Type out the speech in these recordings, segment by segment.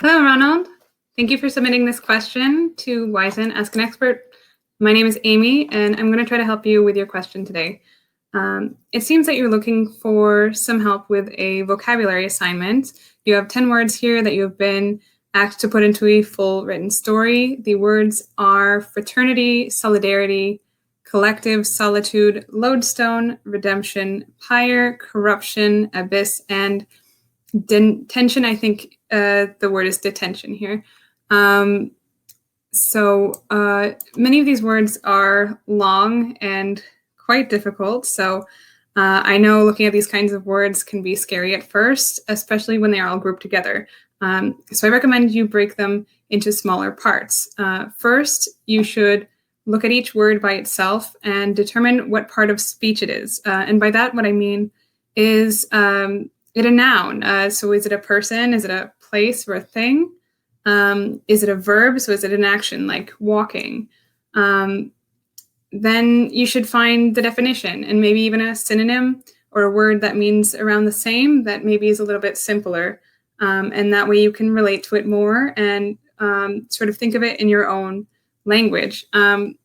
Hello, Ronald. Thank you for submitting this question to Wyzant Ask an Expert. My name is Amy, and I'm going to try to help you with your question today. It seems that you're looking for some help with a vocabulary assignment. You have 10 words here that you have been asked to put into a full written story. The words are fraternity, solidarity, collective, solitude, lodestone, redemption, pyre, corruption, abyss, and dentention. I think the word is detention here. So many of these words are long and quite difficult. So I know looking at these kinds of words can be scary at first, especially when they are all grouped together. So I recommend you break them into smaller parts. First, you should look at each word by itself and determine what part of speech it is. And by that, what I mean is it a noun? So is it a person? Is it a place or a thing? Is it a verb? So is it an action like walking? Then you should find the definition and maybe even a synonym or a word that means around the same that maybe is a little bit simpler. And that way you can relate to it more and sort of think of it in your own language. And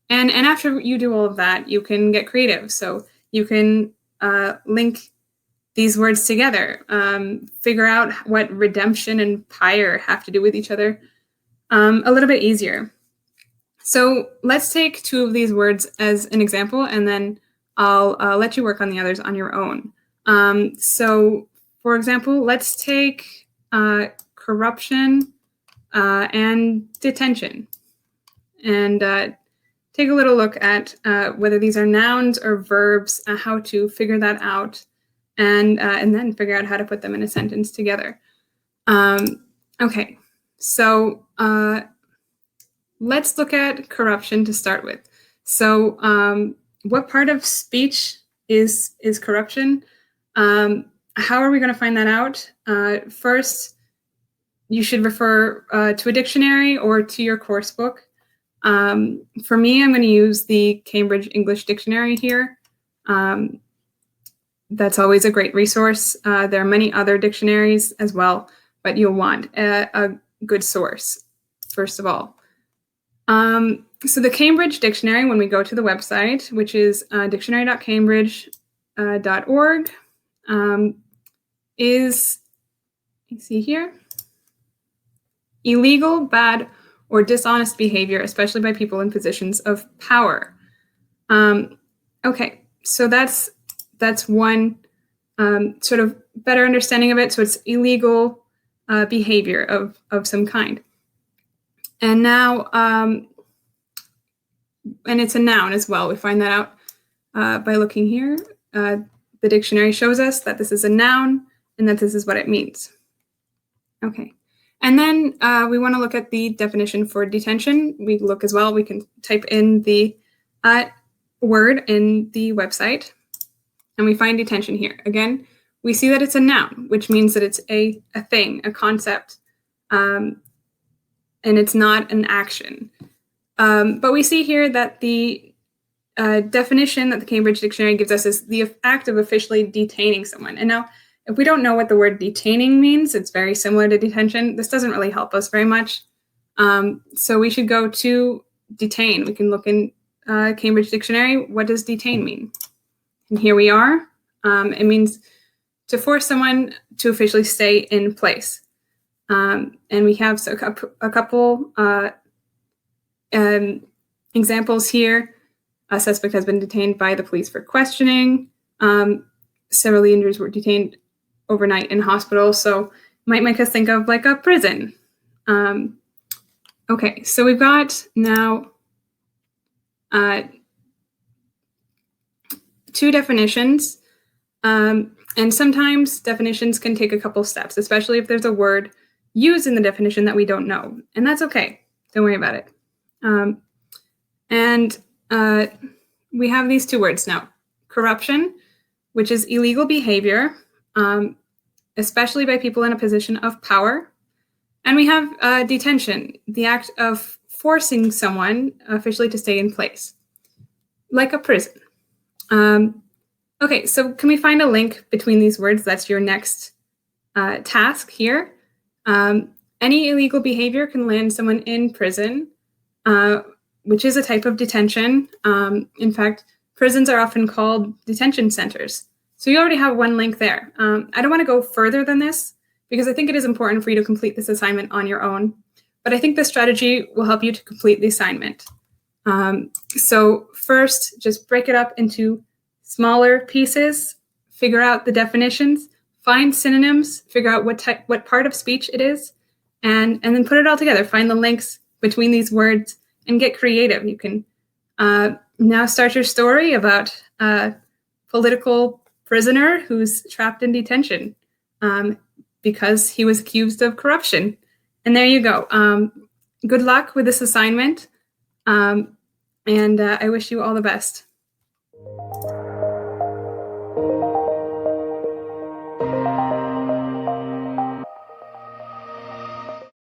after you do all of that, you can get creative. So you can link these words together, figure out what redemption and pyre have to do with each other a little bit easier. So let's take two of these words as an example, and then I'll let you work on the others on your own. So for example, let's take corruption and detention, and take a little look at whether these are nouns or verbs, how to figure that out, and then figure out how to put them in a sentence together. Okay, so let's look at corruption to start with. So what part of speech is corruption? How are we going to find that out? First, you should refer to a dictionary or to your course book. For me, I'm going to use the Cambridge English Dictionary here. That's always a great resource. There are many other dictionaries as well, but you'll want a good source, first of all. So the Cambridge Dictionary, when we go to the website, which is dictionary.Cambridge.org, is, you see here, illegal, bad, or dishonest behavior, especially by people in positions of power. Okay, so that's one sort of better understanding of it. So it's illegal behavior of some kind. And now, and it's a noun as well. We find that out by looking here. The dictionary shows us that this is a noun and that this is what it means. Okay. And then we want to look at the definition for detention. We look as well. We can type in the word in the website, and we find detention here. Again, we see that it's a noun, which means that it's a thing, a concept, and it's not an action. But we see here that the definition that the Cambridge Dictionary gives us is the act of officially detaining someone. And now, if we don't know what the word detaining means, it's very similar to detention. This doesn't really help us very much. So we should go to detain. We can look in Cambridge Dictionary. What does detain mean? And here we are. It means to force someone to officially stay in place. And we have a couple examples here. A suspect has been detained by the police for questioning. Several injuries were detained overnight in hospital, so might make us think of like a prison. Okay, so we've got now two definitions, and sometimes definitions can take a couple steps, especially if there's a word used in the definition that we don't know, and that's okay. Don't worry about it. And we have these two words now: corruption, which is illegal behavior, especially by people in a position of power. And we have detention, the act of forcing someone officially to stay in place, like a prison. Okay, so can we find a link between these words? That's your next task here. Any illegal behavior can land someone in prison, which is a type of detention. In fact, prisons are often called detention centers. So you already have one link there. I don't want to go further than this because I think it is important for you to complete this assignment on your own. But I think this strategy will help you to complete the assignment. So first, just break it up into smaller pieces, figure out the definitions, find synonyms, figure out what part of speech it is, and then put it all together. Find the links between these words and get creative. You can now start your story about a political prisoner who's trapped in detention because he was accused of corruption. And there you go. Good luck with this assignment, and I wish you all the best.